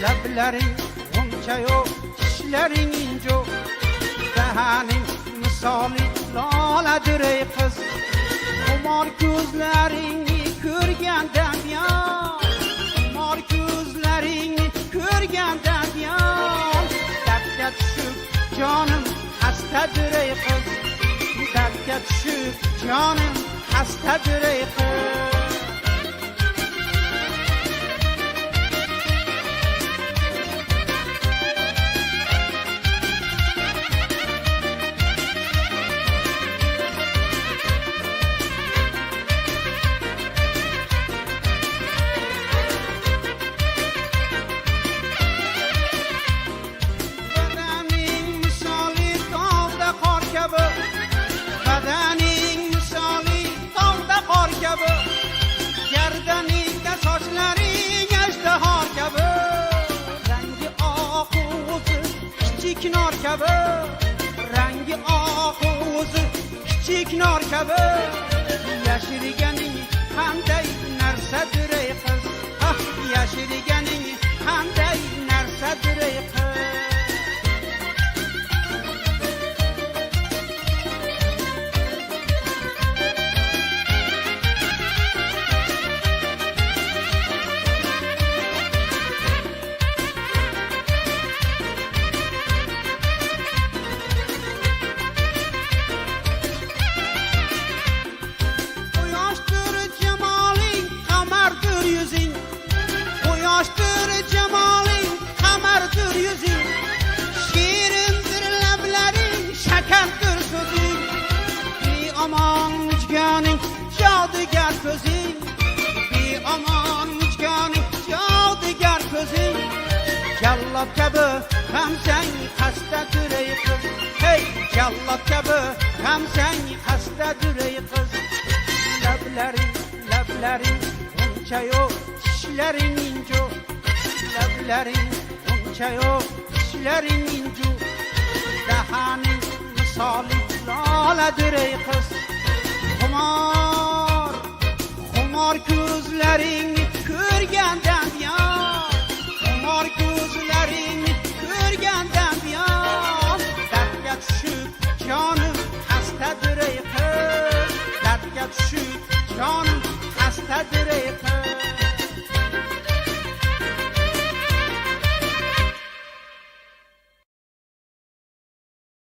lablaring uncha yo'q, tishlaring injo, dahaning misoli loladir ey qiz. Xumor ko'zlaringni ko'rgandan buyon, xumor ko'zlaringni ko'rgandan buyon, dardga tushib jonim xastadir ey qiz, dardga tushib jonim xastadir ey qiz. Gardaningda sochlaring ajdahor kabi, rangi oq o'zi kichik nor kabi, rangi oq o'zi kichik nor kabi. Yashirganing qanday narsadir ey qiz, yashirganing qanday narsadir ey qiz. Yoshdir jamoling, qamardir yuzing, shirindir lablaring, shakardir so'zing, beomon mujganing, jodigar ko'zing, beomon mujganing, jodigar ko'zing. Jallod kabi hamsang xastadir ey qiz, hey, jallod kabi hamsang xastadir ey qiz. Lablaring uncha yo'q, tishlaring injo, lablaring uncha yo'q, tishlaring injo, dahaning misoli loladir ey qiz. Xumor ko'zlaringni ko'rgandan buyon, xumor ko'zlaringni ko'rgandan buyon, dardga tushib jonim xastadir ey qiz, dardga tushib jonim xastadir ey qiz.